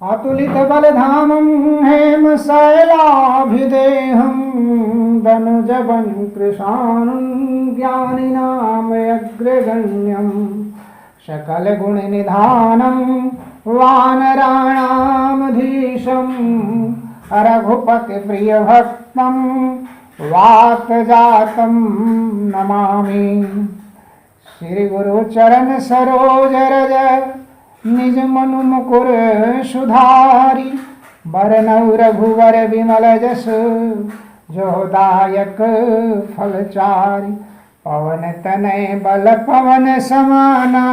अतुलित बलधामं हेम शैलाभिदेहं दनुजवं कृशानं ज्ञानिनामग्रगण्यं सकलगुणनिधानं वानराणामधीशं रघुपतिप्रियभक्तं वातजातं नमामि। श्री गुरु चरण सरोज रज निज मनु मुकुर सुधारी बरनउ रघुवर विमल जस जोदायक फलचारी। पवन तनय बल पवन समाना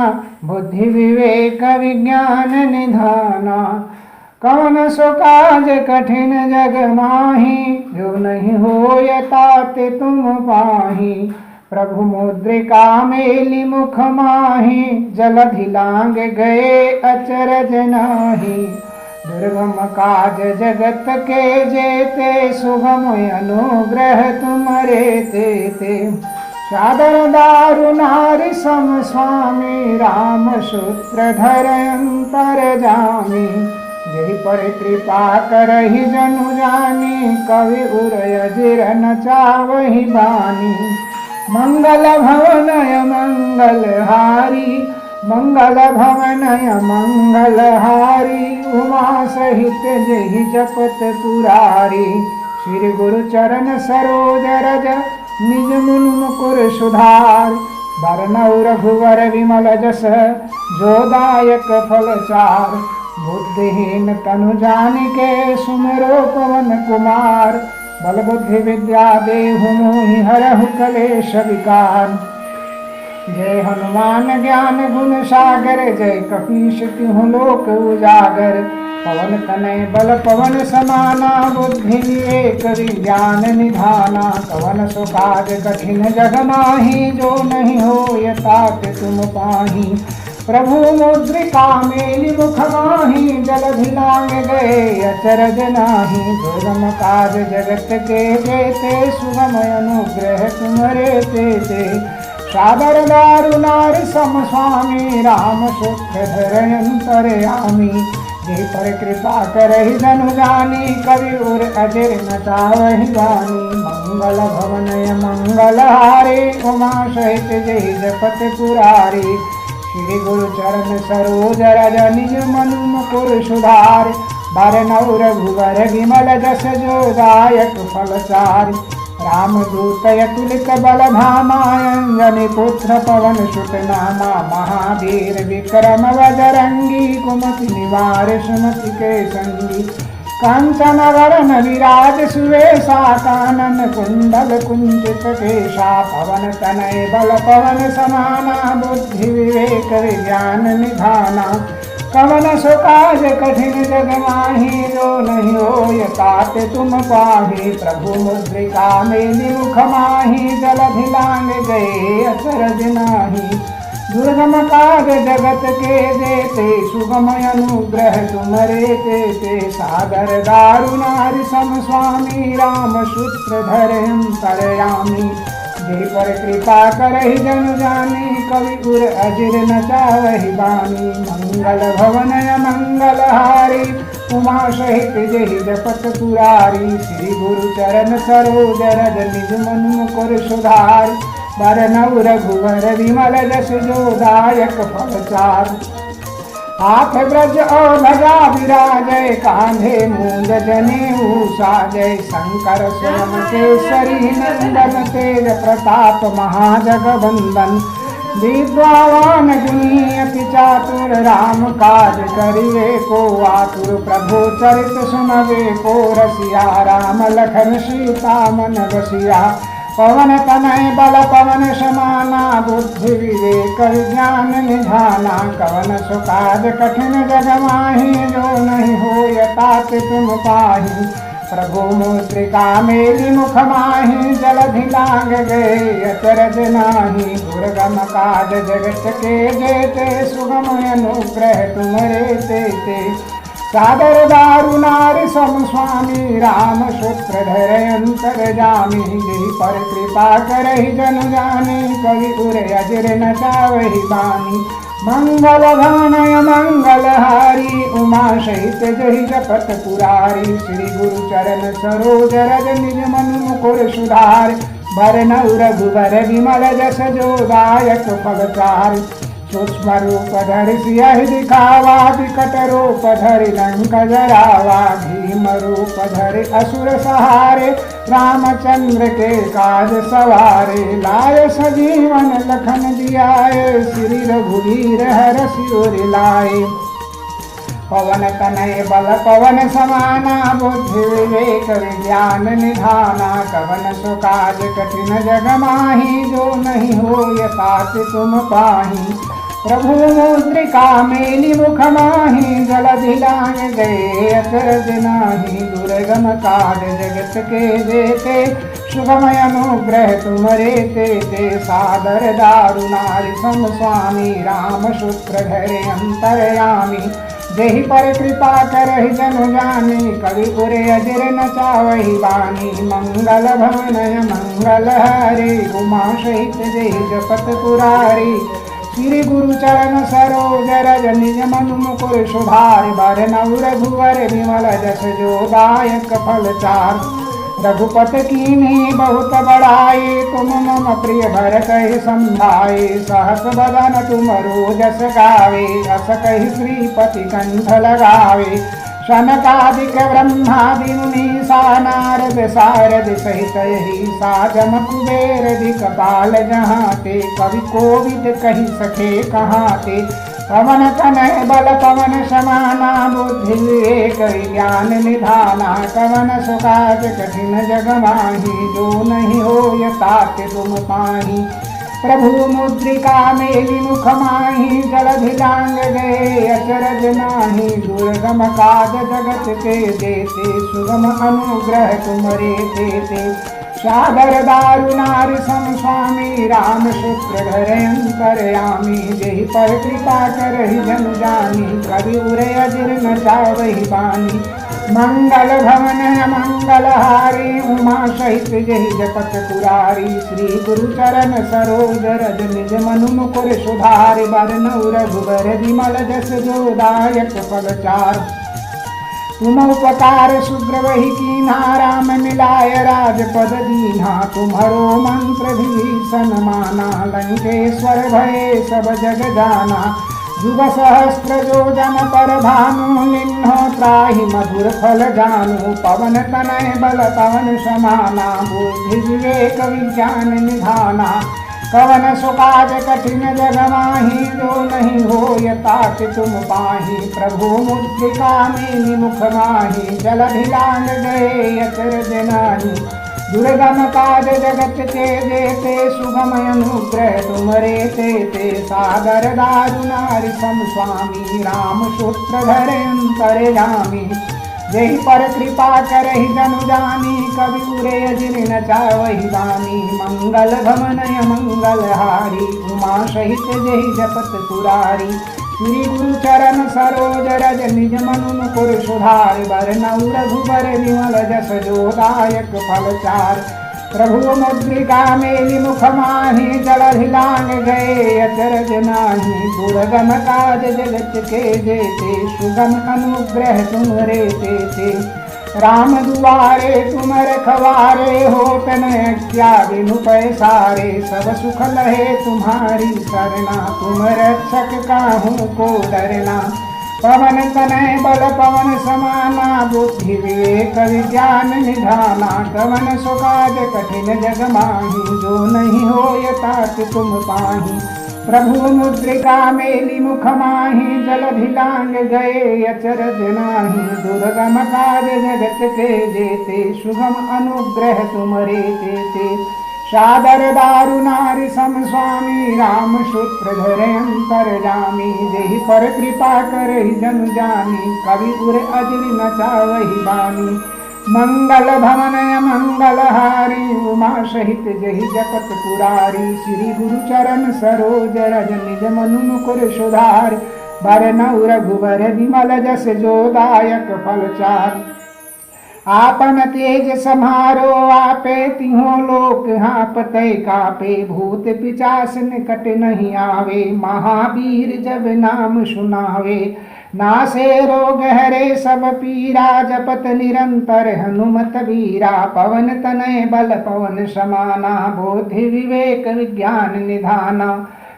बुद्धि विवेक विज्ञान निधाना। कवन सो काज कठिन जग माही जो नहीं होय ताते तुम पाही। प्रभु मुद्रिका मेली मुख माही जलधि लांग गए अचरज नाही। दुर्गम काज जगत के जेते सुगम अनुग्रह तुमरे तेते। सादर दारु नारि सम स्वामी राम सूत्रधर अंतर जामी। यही पर कृपा करहि जनु जानी कवि उर अजिर न चावहि बानी। मंगल भवनय मंगलहारी मंगल भवनय मंगलहारी उमा सहित जहि जपत पुरारी। श्री गुरु चरण सरोज रज निज मुनि मुकुर सुधार बरनउ रघुवर विमल जस जोदायक फलचार। बुद्धिहीन तनु जानिके सुमिरो पवन कुमार बल बुद्धि विद्या देहु मोहि हरहु कलेश विकार। जय हनुमान ज्ञान गुण सागर जय कपीश तिहुँ लोक उजागर। पवन तनय बल पवन समाना बुद्धि विवेक विज्ञान निधाना। कवन सो काज कठिन जग माही जो नहीं होय ताते तुम पाही। प्रभु मुद्रिका मेली मुख माही जलधि लांग गए अचरज नाही। दुर्गम काज जगत के जेते सुगम अनुग्रह तुमरे तेते। सादर दारु नारि सम स्वामी राम सूत्रधर अंतरयामी। जय पर कृपा करहि जनु जानी कवि उर अजिर न चावहि बानी। मंगल भवनय मंगलहारी उमा सहित जहि जपत पुरारी। श्री गुरु चरण सरोज रज निज मनु मुकुर सुधार बरनउ रघुवर विमल जस जोदायक फलचारि। रामदूत अतुलित बल धामा अंजनी पुत्र पवन सुत नामा। महावीर विक्रम बजरंगी कुमति निवार सुमति के संगी। कांचन वरण विराज सुवेशा कानन कुंडल कुंचित केशा। पवन तनय बल पवन समाना बुद्धि विवेक विज्ञान निधाना। कवन सो काज कठिन जग माही जो नहीं होय ताते तुम पाही। प्रभु मुद्रिका मेली मुख माही जलधि लांग गए अचरज नाही। दुर्गम काज जगत के जेते सुगम अनुग्रह तुमरे तेते। सागर दारु नारि सम स्वामी राम सूत्रधर अंतरयामी। जय पर कृपा करहि जनु जानी कवि उर अजिर न चावहि बानी। मंगल भवनय मंगलहारी उमा सहित जहि जपत पुरारी। श्री गुरु चरण सरोज रज निज मनु मुकुर सुधार बरनउ रघुवर विमल जस जोदायक फलचार। हाथ ब्रज और ध्वजा विराजय कांधे मूंज जनेऊ साजय। शंकर स्वयं केसरी नंदन तेज प्रताप महाजगवंदन। विद्वान गुणी अति चातुर राम काज करिवे को आतुर। प्रभु चरित सुनवे को रसिया राम लखन सीता मन बसिया। पवन तनय बल पवन समाना बुद्धि विवेक विज्ञान निधाना। कवन सो काज कठिन जग माही जो नहीं होय ताते तुम पाही। प्रभु मुद्रिका मेली मुख माही जलधि लांग गए अचरज नाही। दुर्गम काज जगत के जेते सुगम अनुग्रह तुमरे तेते। सादर दारु नारि सम स्वामी राम सूत्रधर अंतरजामी। यही पर कृपा करहि जनु जानी कवि उर अजिर न चावहि बानी। मंगल भवनय मंगलहारी उमा सहित जहि जपत पुरारी श्री गुरु चरण सरोज रज निज मनु मुकुर सुधार बरनउ रघुबर विमल जस जो दायक फलचार सूक्ष्म रूप धरि सियहि दिखावा विकट रूप धरि लंक जरावा भीम रूप धरि असुर सहारे रामचंद्र के काज सवारे लाय सजीवन लखन जियाए श्री रघुवीर हरषि उर लाए पवन तनय बल पवन समाना बुद्धि विवेक विज्ञान निधाना कवन सो काज कठिन जग माही जो नहीं हो तात तुम पाही प्रभु मुद्रिका मेली मुख माही जलधि लांग गए अचरज नाही दुर्गम काज जगत के जेते शुभमय अनुग्रह तुमरे ते सादर दारुनारि सम स्वामी राम शुक्र धरे अंतरयामी जेहि पर कृपा करहि जनु जानी कवि पुरे अजर नचावहि बानी मंगल भवनय मंगल हरे उमा सहित जेहि जपत पुरारी श्री गुरु चरण सरोज रज निज मनु मुकुर सुधार बरनउ रघुवर विमल जस जो दायक फलचार रघुपत कीन्ही बहुत बड़ाई तुम मम प्रिय भर कहि संभाई सहस बदन तुम रोजस गावे अस कहि श्रीपति कंठ लगावे शनकादिक ब्रह्मादि मुनीसा नारद सारद सहित यही साजम कुबेर दिक्पाल जहाँ ते कवि कोविद कही सके कहाँ ते पवन तनय बल पवन समाना बुद्धि विवेक ज्ञान निधाना कवन सुकाज कठिन जग माही जो नहीं हो तात तुम पाही प्रभु मुद्रिका मेली मुख माही जलधि लांग गए अचरज नाही दुर्गम काज जगत के देते सुगम अनुग्रह तुमरे देते सागर दारुनारि सम स्वामी राम शुक्र धरे अंतरयामी जेहि पर कृपा करहि जनु जानी कवि उरे अजिर न चावहि बानी मंगल भवन मंगलहारी उमा सहित जहि जपत पुरारी श्री गुरु चरण सरोज रज निज मनु मुकुर सुधारि बरनउ रघुबर विमल जस जो दायक फलचार तुम उपकार शुभ्र वही कीन्हा राम मिलाय राजपद दीन्हा तुम्हरो मंत्र भीषण माना लंकेश्वर भये सब जग जाना युग सहस्त्र योजन पर भानु निन्हो त्राहि मधुर फल जानु पवन तनय बल पवन समाना बुद्धि विवेक विज्ञान निधाना कवन सुकाज कठिन जग माही जो नहीं हो तात तुम पाही प्रभु मुद्रिका मेली मुख माही जलधि लांग गए अचरज नाही दुर्गम काज जगत के देते सुगम अनुग्रह तुमरे ते सागर दारुनारि सम स्वामी राम सूत्र धरे अंतरयामी जेहि पर कृपा करहि जनु जानी कवि उरे अजिर न चावहि बानी मंगल भवनय मंगलहारी उमा सहित जेहि जपत पुरारी श्री गुरु चरण सरोज रज निज मनु मुकुर सुधारि बरनउ रघुबर विमल जस जो दायक फलचार प्रभु मुद्रिका मेली मुख माही जलधि लांग गए अचरज नाही दुर्गम काज जगत के जेते सुगम अनुग्रह तुमरे ते राम दुआरे तुम रखवारे होत न क्या बिनु पैसारे सब सुख लहे तुम्हारी सरना तुम रक्षक काहू को डरना पवन तनय बल पवन समाना बुद्धि विवेक विज्ञान निधाना कवन सुकाज कठिन जग माही जो नहीं हो तात तुम पाही प्रभु मुद्रिका मेली मुख माही जलधि लांग गए अचरज नाही दुर्गम काज जगत के जेते सुगम अनुग्रह तुमरे ते सादर दारुनारि सम स्वामी राम सूत्र धरे अंतरजामी जेहि पर कृपा करहि जनु जानी कवि उर अजिर न चावहि बानी मंगल भवनय मंगलहारी उमा सहित जहि जपत पुरारी श्री गुरु चरण सरोज रज निज मनु मुकुर सुधारि बरनउ रघुबर विमल जस जो दायक फलचार आपन तेज समारो आपे तिहो लोक हाँपते कापे भूत पिचास निकट नहीं आवे महावीर जब नाम सुनावे नासे रोग हरे सब पीरा जपत निरंतर हनुमत वीरा पवन तनय बल पवन समाना बुद्धि विवेक विज्ञान निधाना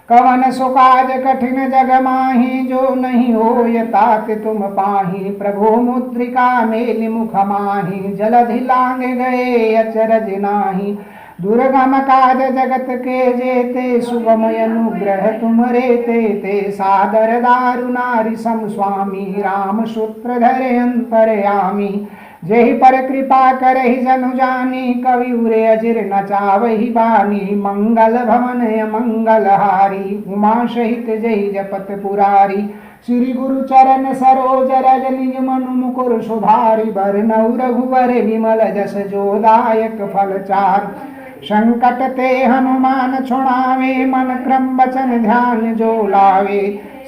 कवन सुकाज कठिन जग माही जो नहीं होय तात तुम पाही प्रभु मुद्रिका मेलि मुख माही जलधि लांग गए अचरज नाही दुर्गम काज जगत के जेते सुगम अनुग्रह तुमरे ते सादर दारु नारि सम स्वामी राम सूत्र धरे अंतरयामी जेहि पर कृपा करहि जनु जानी कवि उरे अजिर नचावहि बानी मंगल भवन मंगल हारी उमा सहित जय जपत पुरारी श्री गुरु चरण सरोज रज निज मनु मुकुर सुधारि बरनउ रघुवर विमल जस जोदायक फल चार संकट ते हनुमान छुड़ावे मन क्रम वचन ध्यान जो लावे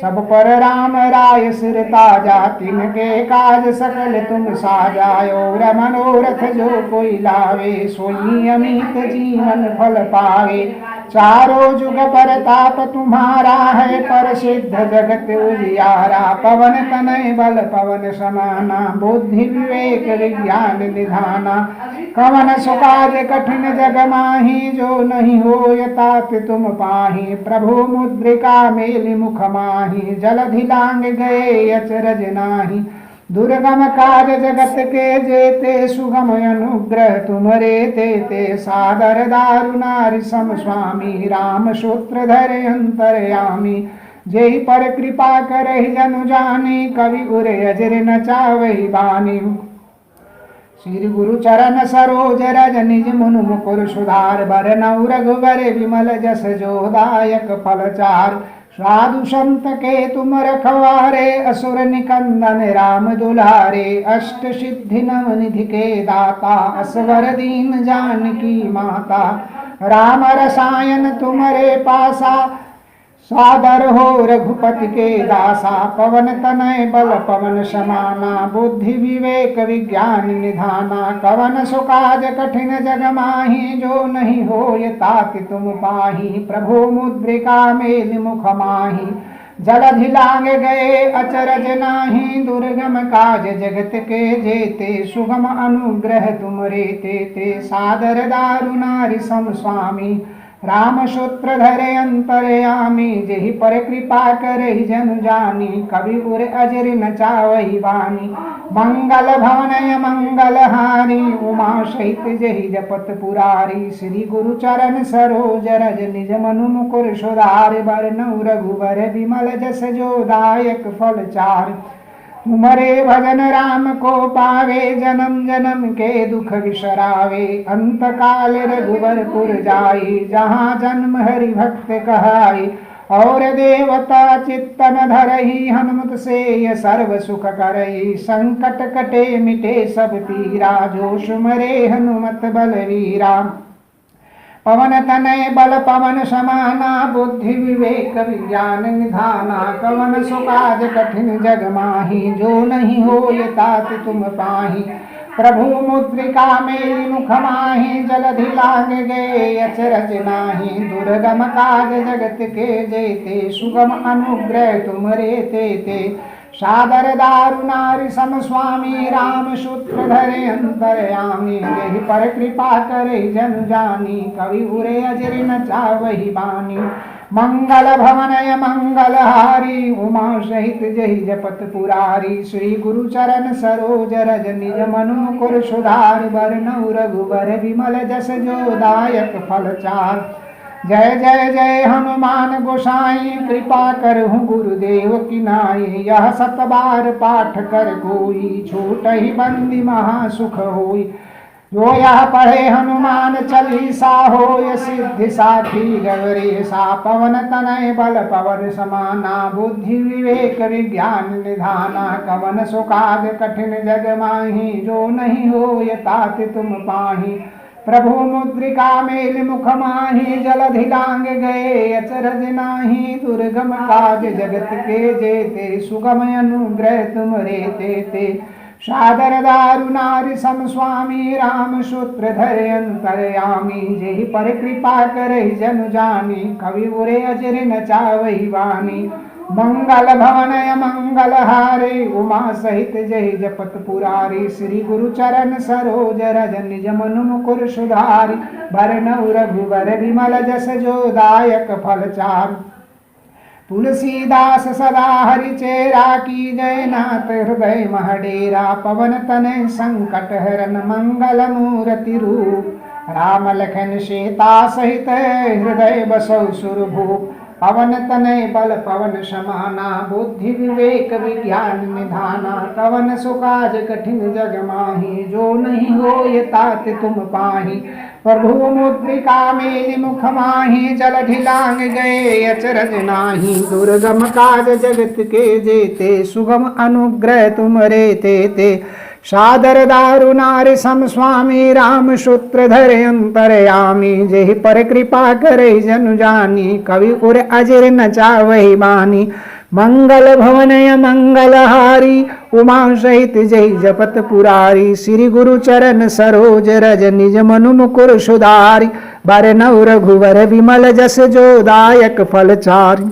सब पर राम राय सिर ताजा तिनके काज सकल तुम साजायो और मनोरथ जो कोई लावे सोई अमित जीवन फल पावे चारों जुग परताप तुम्हारा है प्रसिद्ध जगत उजियारा पवन तनय बल पवन समाना बुद्धि विवेक विज्ञान निधाना कवन सुकाज कठिन जग माही जो नहीं होय तात तुम पाही प्रभु मुद्रिका मेलि मुख माही जलधि लांग गए अचरज नाही दुर्गम काज जगत के जेते सुगम अनुग्रह तुमरे ते सादर दारु नारि सम स्वामी राम सूत्र धरे अंतरयामी जेहि पर कृपा करहि जनु जानी कवि उरे अजर नचावहि बानी श्री गुरु चरण सरोज रज निज मुनु मुकुर सुधार बरनउ रघुवर विमल जस जोदायक फल चार साधु संत के तुम रखवारे असुर निकंदन राम दुलारे अष्ट सिद्धि नव निधि के दाता असवर दीन जानकी माता राम रसायन तुमरे पासा सादर हो रघुपति के दासा पवन तनय बल पवन समाना बुद्धि विवेक विज्ञान निधाना कवन सुकाज कठिन जग माही जो नहीं होय तात तुम पाही प्रभु मुद्रिका मेलि मुख माही जलधि लांग गए अचरज नाही दुर्गम काज जगत के जेते सुगम अनुग्रह तुमरे ते सादर दारु नारि सम स्वामी राम सूत्र धरे अंतरयामी जेहि पर कृपा करहि जनु जानी कवि उर अजर नचावहि वाणी मंगल भवनय मंगल हारी उमा सहित जहि जपत पुरारी श्री गुरु चरण सरोज रज निज मनु मुकुर सुधार बरनउ रघुवर विमल जस जोदायक फल चार तुमरे भजन राम को पावे जन्म जन्म के दुख विसरावे अंत काल रघुवरपुर जाई जहाँ जन्म हरि भक्त कहाई और देवता चित्तन धरही हनुमत से ये सर्व सुख करई संकट कटे मिटे सब पीरा जो सुमरे हनुमत बलवीरा पवन तनय बल पवन समाना बुद्धि विवेक विज्ञान निधाना कवन सुकाज कठिन जग माही जो नहीं होय तात तुम पाही प्रभु मुद्रिका मेलि मुख माही जलधि लांग गए अचरज नाही दुर्गम काज जगत के जेते सुगम अनुग्रह तुमरे ते सादर दारु नारि सम स्वामी राम सूत्र धरे अंतरयामी जेहि पर कृपा करे जन जानी कवि उरे अजर नचावहि बानी मंगल भवनय मंगल हारी उमा सहित जहि जपत पुरारी श्री गुरु चरण सरोज रज निज मनु मुकुर सुधार बरनउ रघुवर विमल जस जोदायक फल चार जय जय जय हनुमान गोसाई कृपा करहु गुरुदेव की नाई यह 7 बार पाठ कर कोई छूट ही बंदी महासुख होई जो यह पढ़े हनुमान चालीसा होय सिद्धि साखी गौरी सा पवन तनय बल पवन समाना बुद्धि विवेक विज्ञान निधाना कवन सुकाज कठिन जग माही जो नहीं होय तात तुम पाही प्रभु मुद्रिका मेलि मुख माही जलधि लांग गए अचरज नाही दुर्गम काज जगत के जेते सुगम अनुग्रह तुमरे ते सादर दारु नारि सम स्वामी राम सूत्रधर अंतरयामी जेहि पर कृपा करे जनु जानी कवि उरे अजर नचावही वाणी मंगल भवन मंगल हारे उमा सहित जय जपत पुरारी श्री गुरु चरण सरोज रज निज मनु मुकुर सुधारी भरनउ रघुबर विमल जस जो दायक फल चारु तुलसीदास सदा हरि चेरा की जय नाथ हृदय महडेरा पवन तनय संकट हरन मंगल मूर्ति रूप राम लखन सीता सहित हृदय बसौ सुरभूप पवन तनय बल पवन समाना बुद्धि विवेक विज्ञान निधाना कवन सुकाज कठिन जग माही जो नहीं हो ये तात तुम पाही प्रभु मुद्रिका मेलि मुख माही जल ढिलांग गए अचरज नाही दुर्गम काज जगत के जेते सुगम अनुग्रह तुम रे ते सादर दारु नारि सम स्वामी राम सूत्रधर अंतरयामी जेहि पर कृपा करे जनु जानी कवि उर अजर नचावही बानी मंगल भवनय मंगल हारी उमा सहित जय जपत पुरारी श्री गुरु चरण सरोज रज निज मनु मुकुर सुधारी भरनउ रघुवर विमल जस जो दायक फल चारि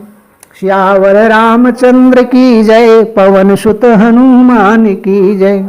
श्यावर रामचंद्र की जय पवन सुत हनुमान की जय।